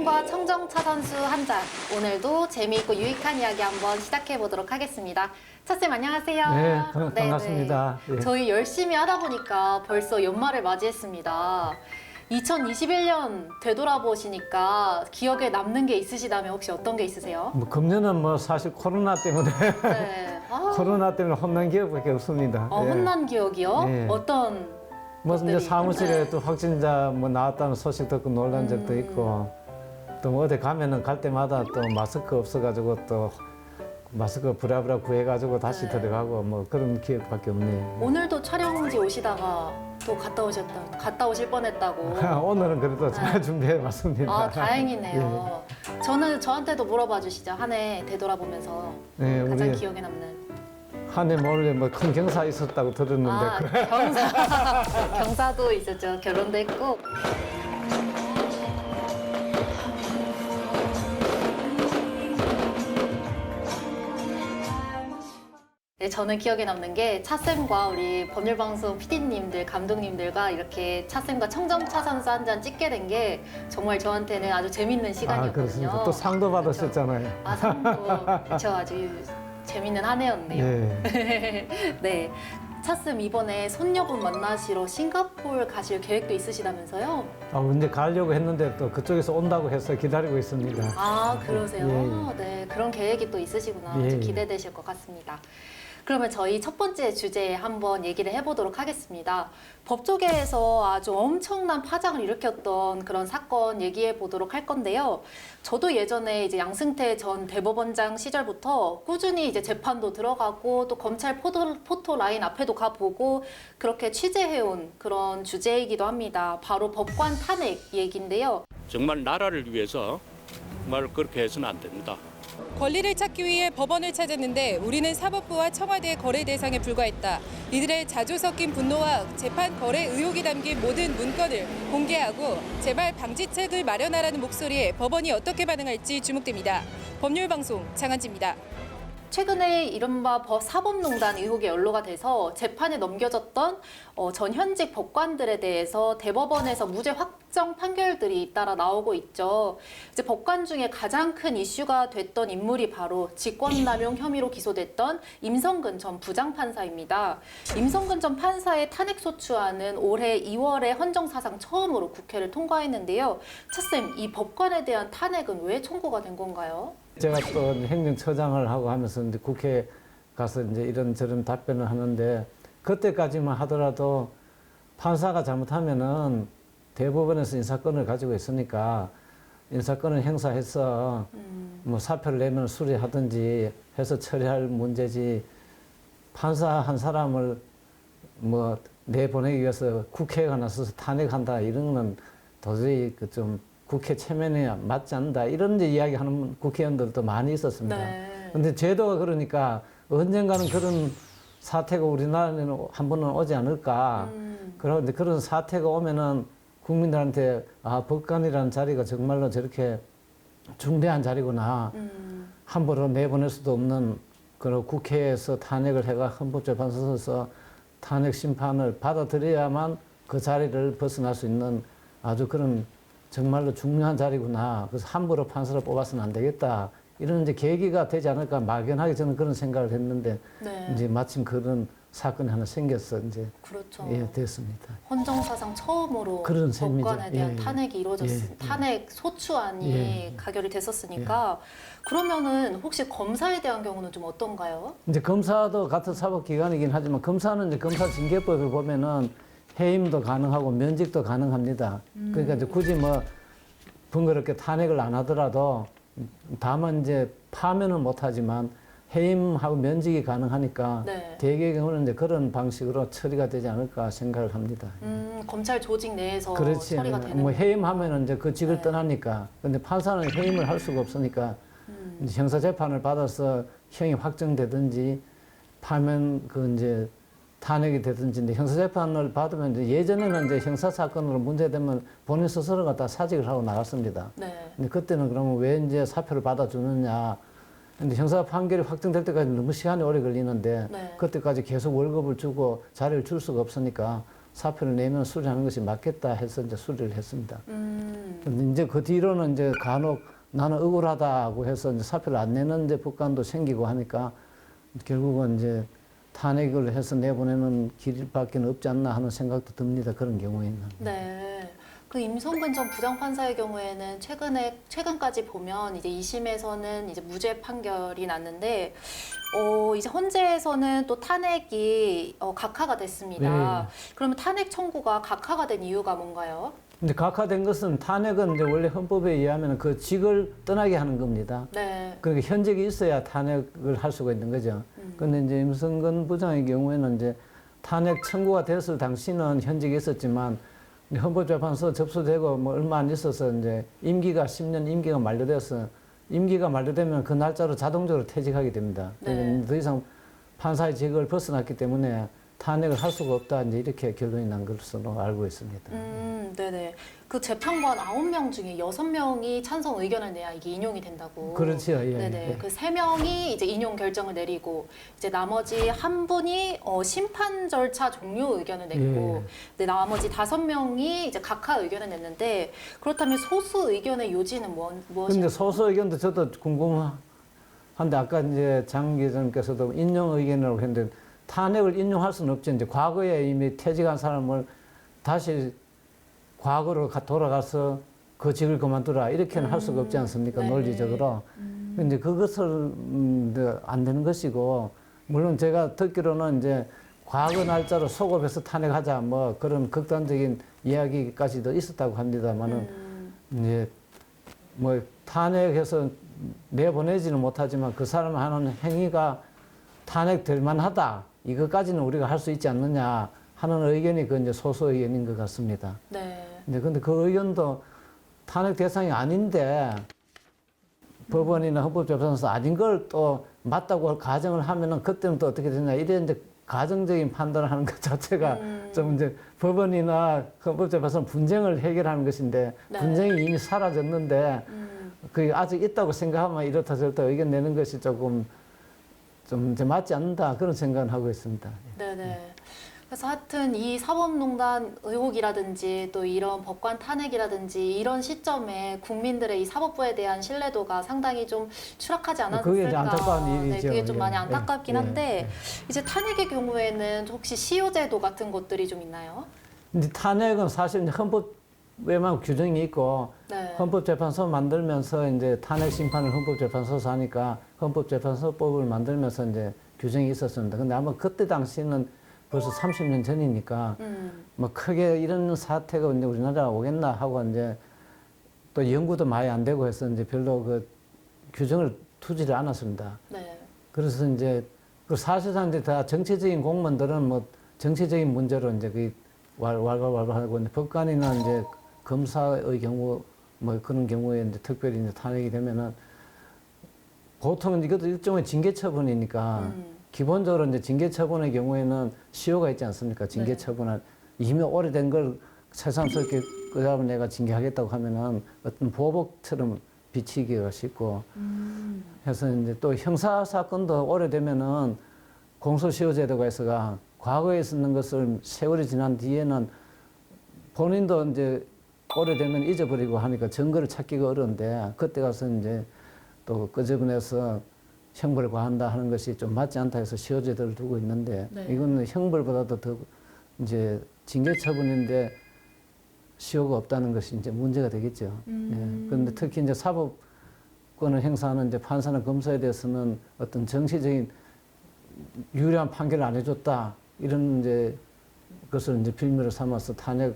차쌤과 청정차 선수 한 잔. 오늘도 재미있고 유익한 이야기 한번 시작해 보도록 하겠습니다. 차쌤 안녕하세요. 네, 반갑습니다. 네네. 예. 저희 열심히 하다 보니까 벌써 연말을 맞이했습니다. 2021년 되돌아보시니까 기억에 남는 게 있으시다면 혹시 어떤 게 있으세요? 뭐 금년은 뭐 사실 코로나 때문에 네. 아, 코로나 때문에 혼난 기억밖에 없습니다. 예. 혼난 기억이요? 예. 어떤 뭐 이제 것들이? 사무실에 네. 또 확진자 뭐 나왔다는 소식 듣고 놀란 적도 있고 또뭐 어디 가면은 갈 때마다 또 마스크 없어가지고 또 마스크 부랴부랴 구해가지고 다시 네. 들어가고 뭐 그런 기억밖에 없네요. 오늘도 촬영지 오시다가 또 갔다 오실 뻔했다고. 오늘은 그래도 잘 준비해 봤습니다. 아, 다행이네요. 저한테도 물어봐 주시죠. 한 해 되돌아보면서 네, 가장 우리 기억에 남는. 한 해 몰래 뭐 큰 경사 있었다고 들었는데 아, 경사도 있었죠. 결혼도 했고. 네, 저는 기억에 남는 게 차쌤과 우리 법률방송 PD님들, 감독님들과 이렇게 차쌤과 청정차 선수 한 잔 찍게 된 게 정말 저한테는 아주 재밌는 아, 시간이었거든요. 그렇습니다. 또 상도 받으셨잖아요. 아, 상도. 그쵸, 아주 재밌는 한 해였네요. 예. 네. 차쌤 이번에 손녀분 만나시러 싱가포르 가실 계획도 있으시다면서요? 아, 언제 가려고 했는데 또 그쪽에서 온다고 해서 기다리고 있습니다. 아, 그러세요? 예. 네, 그런 계획이 또 있으시구나. 예. 좀 기대되실 것 같습니다. 그러면 저희 첫 번째 주제에 한번 얘기를 해보도록 하겠습니다. 법조계에서 아주 엄청난 파장을 일으켰던 그런 사건 얘기해 보도록 할 건데요. 저도 예전에 이제 양승태 전 대법원장 시절부터 꾸준히 이제 재판도 들어가고 또 검찰 포토 라인 앞에도 가보고 그렇게 취재해온 그런 주제이기도 합니다. 바로 법관 탄핵 얘기인데요. 정말 나라를 위해서 정말 그렇게 해서는 안 됩니다. 권리를 찾기 위해 법원을 찾았는데 우리는 사법부와 청와대의 거래 대상에 불과했다. 이들의 자주 섞인 분노와 재판 거래 의혹이 담긴 모든 문건을 공개하고 재발 방지책을 마련하라는 목소리에 법원이 어떻게 반응할지 주목됩니다. 법률방송 장한지입니다. 최근에 이른바 사법농단 의혹이 연루가 돼서 재판에 넘겨졌던 전 현직 법관들에 대해서 대법원에서 무죄 확정 판결들이 잇따라 나오고 있죠. 이제 법관 중에 가장 큰 이슈가 됐던 인물이 바로 직권남용 혐의로 기소됐던 임성근 전 부장판사입니다. 임성근 전 판사의 탄핵소추안은 올해 2월에 헌정사상 처음으로 국회를 통과했는데요. 차쌤, 이 법관에 대한 탄핵은 왜 청구가 된 건가요? 제가 또 행정처장을 하고 하면서 이제 국회에 가서 이제 이런저런 답변을 하는데 그때까지만 하더라도 판사가 잘못하면은 대법원에서 인사권을 가지고 있으니까 인사권을 행사해서 뭐 사표를 내면 수리하든지 해서 처리할 문제지 판사 한 사람을 뭐 내보내기 위해서 국회에 나서서 탄핵한다 이런 거는 도저히 그 좀 국회 체면에 맞지 않는다 이런 이야기하는 국회의원들도 많이 있었습니다. 네. 근데 제도가 그러니까 언젠가는 그런 사태가 우리나라에는 한 번은 오지 않을까. 그런데 그런 사태가 오면은 국민들한테 아 법관이라는 자리가 정말로 저렇게 중대한 자리구나. 함부로 내보낼 수도 없는 그런 국회에서 탄핵을 해가 헌법재판소에서 탄핵 심판을 받아들여야만 그 자리를 벗어날 수 있는 아주 그런 정말로 중요한 자리구나. 그래서 함부로 판사를 뽑아서는 안 되겠다. 이런 이제 계기가 되지 않을까 막연하게 저는 그런 생각을 했는데 네. 이제 마침 그런 사건이 하나 생겨서 이제 그렇죠. 예, 됐습니다. 헌정사상 처음으로 그런 셈이죠. 법관에 대한 예, 탄핵이 탄핵 소추안이 예. 가결이 됐었으니까 그러면은 혹시 검사에 대한 경우는 좀 어떤가요? 이제 검사도 같은 사법기관이긴 하지만 검사는 이제 검사징계법에 보면은 해임도 가능하고 면직도 가능합니다. 그러니까 이제 굳이 뭐 번거롭게 탄핵을 안 하더라도 다만 이제 파면은 못하지만 해임하고 면직이 가능하니까 네. 대개의 경우는 이제 그런 방식으로 처리가 되지 않을까 생각을 합니다. 검찰 조직 내에서 그렇지. 처리가 되는 뭐 해임하면은 이제 그 직을 네. 떠나니까. 근데 판사는 해임을 할 수가 없으니까 이제 형사재판을 받아서 형이 확정되든지 파면 그 이제 탄핵이 되든지 이제 형사재판을 받으면 이제 예전에는 이제 형사사건으로 문제되면 본인 스스로가 다 사직을 하고 나갔습니다. 네. 근데 그때는 그러면 왜 이제 사표를 받아주느냐. 근데 형사 판결이 확정될 때까지 너무 시간이 오래 걸리는데 네. 그때까지 계속 월급을 주고 자리를 줄 수가 없으니까 사표를 내면 수리하는 것이 맞겠다 해서 이제 수리를 했습니다. 근데 이제 그 뒤로는 이제 간혹 나는 억울하다고 해서 이제 사표를 안 내는 이제 법관도 생기고 하니까 결국은 이제 탄핵을 해서 내보내는 길밖에 없지 않나 하는 생각도 듭니다. 그런 경우에는. 네. 그 임성근 전 부장판사의 경우에는 최근까지 보면 이제 2심에서는 이제 무죄 판결이 났는데, 이제 헌재에서는 또 탄핵이 각하가 됐습니다. 네. 그러면 탄핵 청구가 각하가 된 이유가 뭔가요? 근데 각하된 것은 탄핵은 이제 원래 헌법에 의하면 그 직을 떠나게 하는 겁니다. 네. 그러니까 현직이 있어야 탄핵을 할 수가 있는 거죠. 그런데 이제 임성근 부장의 경우에는 이제 탄핵 청구가 됐을 당시는 현직에 있었지만 헌법재판소 접수되고 뭐 얼마 안 있어서 이제 임기가 10년 임기가 만료돼서 임기가 만료되면 그 날짜로 자동적으로 퇴직하게 됩니다. 네. 더 이상 판사의 직을 벗어났기 때문에 탄핵을 할 수가 없다 이제 이렇게 결론이 난 것으로 알고 있습니다. 네네. 그 재판관 9명 중에 6명이 찬성 의견을 내야 이게 인용이 된다고. 그렇죠. 예, 네네. 예. 그 3명이 이제 인용 결정을 내리고 이제 나머지 한 분이 심판 절차 종료 의견을 냈고, 예. 나머지 5명이 이제 각하 의견을 냈는데, 그렇다면 소수 의견의 요지는 무엇인가요? 근데 소수 의견도 저도 궁금한데 아까 이제 장 기자님께서도 인용 의견이라고 했는데 탄핵을 인용할 수는 없죠. 이제 과거에 이미 퇴직한 사람을 다시 과거로 돌아가서 그 직을 그만두라 이렇게는 할 수가 없지 않습니까? 네. 논리적으로. 근데 그것을 안 되는 것이고, 물론 제가 듣기로는 이제 과거 날짜로 소급해서 탄핵하자 뭐 그런 극단적인 이야기까지도 있었다고 합니다만은 이제 뭐 탄핵해서 내보내지는 못하지만 그 사람 하는 행위가 탄핵될 만하다. 이것까지는 우리가 할 수 있지 않느냐 하는 의견이 그 이제 소수 의견인 것 같습니다. 네. 근데 그 의견도 탄핵 대상이 아닌데 법원이나 헌법재판소에서 아닌 걸 또 맞다고 가정을 하면은 그때는 또 어떻게 되냐 이래 이제 가정적인 판단을 하는 것 자체가 좀 이제 법원이나 헌법재판소는 분쟁을 해결하는 것인데 네. 분쟁이 이미 사라졌는데 그게 아직 있다고 생각하면 이렇다 저렇다 의견 내는 것이 좀 이제 맞지 않는다 그런 생각을 하고 있습니다. 네네. 그래서 하여튼 이 사법농단 의혹이라든지 또 이런 법관 탄핵이라든지 이런 시점에 국민들의 이 사법부에 대한 신뢰도가 상당히 좀 추락하지 않았을까. 그게 이제 안타까운 네, 일이죠. 그게 좀 예, 많이 예, 안타깝긴 예, 한데 예. 이제 탄핵의 경우에는 혹시 시효제도 같은 것들이 좀 있나요? 근데 탄핵은 사실 이제 헌법에만 규정이 있고 네. 헌법재판소 만들면서 이제 탄핵 심판을 헌법재판소에서 하니까 헌법재판소법을 만들면서 이제 규정이 있었습니다. 근데 아마 그때 당시는 벌써 30년 전이니까 뭐 크게 이런 사태가 이제 우리나라에 오겠나 하고 이제 또 연구도 많이 안 되고 해서 이제 별로 그 규정을 두지를 않았습니다. 네. 그래서 이제 그 사실상 이제 다 정치적인 공무원들은 뭐 정치적인 문제로 이제 그 왈가왈부하고 법관이나 이제 검사의 경우 뭐 그런 경우에 이제 특별히 이제 탄핵이 되면은 보통은 이것도 일종의 징계 처분이니까 기본적으로 이제 징계 처분의 경우에는 시효가 있지 않습니까? 징계 네. 처분은 이미 오래된 걸 새삼스럽게 그다음에 내가 징계하겠다고 하면은 어떤 보복처럼 비치기가 쉽고 해서 이제 또 형사 사건도 오래되면은 공소시효제도가 있어가 과거에 있었는 것을 세월이 지난 뒤에는 본인도 이제 오래되면 잊어버리고 하니까 증거를 찾기가 어려운데 그때 가서 이제 또 끄집어내서 형벌을 과한다 하는 것이 좀 맞지 않다 해서 시효제도를 두고 있는데 네. 이거는 형벌보다도 더 이제 징계 처분인데 시효가 없다는 것이 이제 문제가 되겠죠. 예. 그런데 특히 이제 사법권을 행사하는 이제 판사나 검사에 대해서는 어떤 정치적인 유리한 판결을 안 해줬다 이런 이제 것을 이제 빌미로 삼아서 탄핵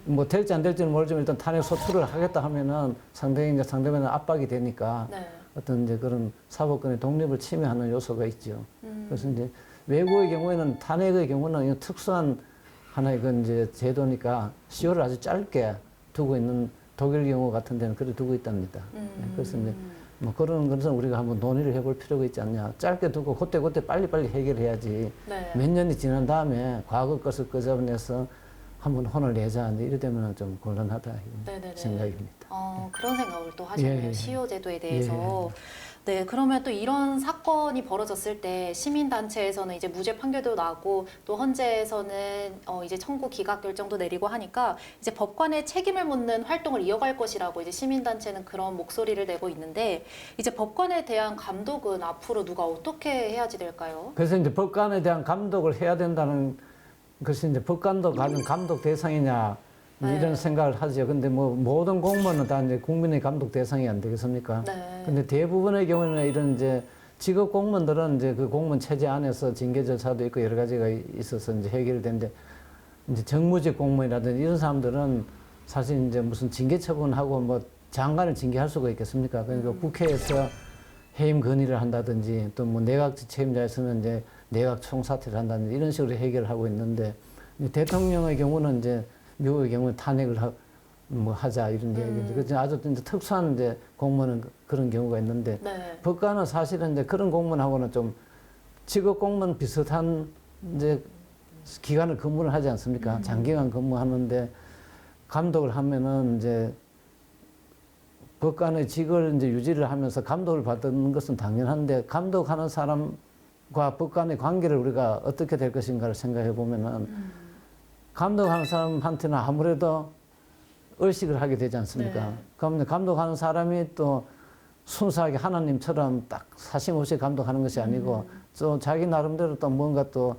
뭐 될지 안 될지는 모르지만 일단 탄핵 소추를 하겠다 하면은 상당히 이제 상대방에 압박이 되니까 네. 어떤 이제 그런 사법권의 독립을 침해하는 요소가 있죠. 그래서 이제 외국의 경우에는 탄핵의 경우는 이거 특수한 하나의 그 이제 제도니까 시효를 아주 짧게 두고 있는 독일 경우 같은 데는 그래 두고 있답니다. 그래서 이제 뭐 그런 것은 우리가 한번 논의를 해볼 필요가 있지 않냐. 짧게 두고 그때 빨리빨리 해결해야지. 네. 몇 년이 지난 다음에 과거 것을 끄집어내서 한번 혼을 내자. 이래 되면 좀 곤란하다. 이런 네네네. 생각입니다. 그런 생각을 또 하시네요. 예, 예. 시효제도에 대해서. 네, 그러면 또 이런 사건이 벌어졌을 때 시민단체에서는 이제 무죄 판결도 나고 또 헌재에서는 이제 청구 기각 결정도 내리고 하니까 이제 법관의 책임을 묻는 활동을 이어갈 것이라고 이제 시민단체는 그런 목소리를 내고 있는데 이제 법관에 대한 감독은 앞으로 누가 어떻게 해야지 될까요? 그래서 이제 법관에 대한 감독을 해야 된다는 것이 이제 법관도 가는 감독 대상이냐 네. 이런 생각을 하죠. 근데 뭐 모든 공무원은 다 이제 국민의 감독 대상이 안 되겠습니까? 네. 근데 대부분의 경우는 이런 이제 직업 공무원들은 이제 그 공무원 체제 안에서 징계 절차도 있고 여러 가지가 있어서 이제 해결되는데 이제 정무직 공무원이라든지 이런 사람들은 사실 이제 무슨 징계 처분하고 뭐 장관을 징계할 수가 있겠습니까? 그러니까 국회에서 해임 건의를 한다든지 또 뭐 내각 책임자였으면 이제 내각 총사퇴를 한다든지 이런 식으로 해결을 하고 있는데 이제 대통령의 경우는 이제 미국의 경우는 탄핵을 뭐 하자 이런 얘기인데 그래서 아주 이제 특수한 이제 공무원은 그런 경우가 있는데 네. 법관은 사실은 이제 그런 공무원하고는 좀 직업 공무원 비슷한 이제 기간을 근무를 하지 않습니까? 장기간 근무하는데 감독을 하면은 이제 법관의 직을 이제 유지를 하면서 감독을 받는 것은 당연한데 감독하는 사람과 법관의 관계를 우리가 어떻게 될 것인가를 생각해 보면은 감독하는 사람한테는 아무래도 의식을 하게 되지 않습니까? 네. 그러면 감독하는 사람이 또 순수하게 하나님처럼 딱 사심 없이 감독하는 것이 아니고 또 자기 나름대로 또 뭔가 또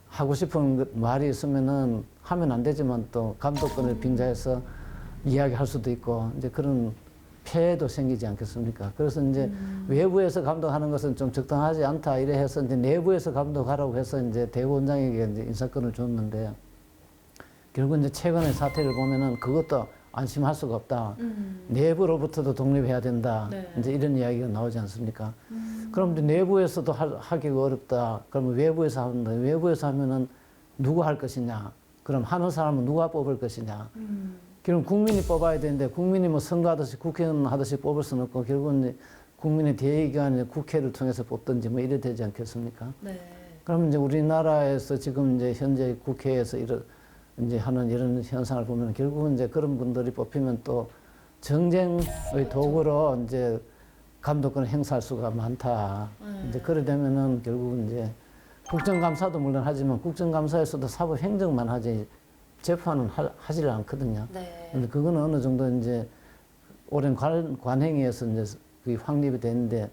하고 싶은 말이 있으면은 하면 안 되지만 또 감독권을 빙자해서 이야기할 수도 있고 이제 그런 폐해도 생기지 않겠습니까? 그래서 이제 외부에서 감독하는 것은 좀 적당하지 않다 이래 해서 이제 내부에서 감독하라고 해서 이제 대법원장에게 이제 인사권을 줬는데 결국 이제 최근의 사태를 보면은 그것도 안심할 수가 없다. 내부로부터도 독립해야 된다. 네. 이제 이런 이야기가 나오지 않습니까? 그럼 이제 내부에서도 하기가 어렵다. 그러면 외부에서 한다. 외부에서 하면은 누구 할 것이냐? 그럼 하는 사람은 누가 뽑을 것이냐? 그럼 국민이 뽑아야 되는데 국민이 뭐 선거하듯이 국회의원 하듯이 뽑을 수는 없고 결국은 이제 국민의 대의기관인 국회를 통해서 뽑든지 뭐 이래 되지 않겠습니까? 네. 그러면 이제 우리나라에서 지금 이제 현재 국회에서 이제 하는 이런 현상을 보면 결국은 이제 그런 분들이 뽑히면 또 정쟁의 도구로 이제 감독권을 행사할 수가 많다. 이제 그래 되면은 결국은 이제 국정감사도 물론 하지만 국정감사에서도 사법행정만 하지 재판은 하지를 않거든요. 네. 근데 그거는 어느 정도 이제 오랜 관행위에서 이제 그게 확립이 되는데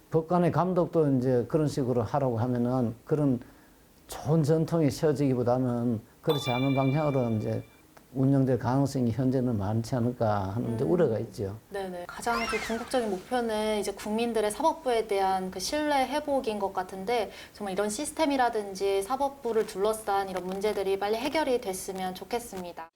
법관의 감독도 이제 그런 식으로 하라고 하면은 그런 좋은 전통이 세워지기보다는 그렇지 않은 방향으로 이제 운영될 가능성이 현재는 많지 않을까 하는 이제 우려가 있죠. 네네. 가장 그 궁극적인 목표는 이제 국민들의 사법부에 대한 그 신뢰 회복인 것 같은데 정말 이런 시스템이라든지 사법부를 둘러싼 이런 문제들이 빨리 해결이 됐으면 좋겠습니다.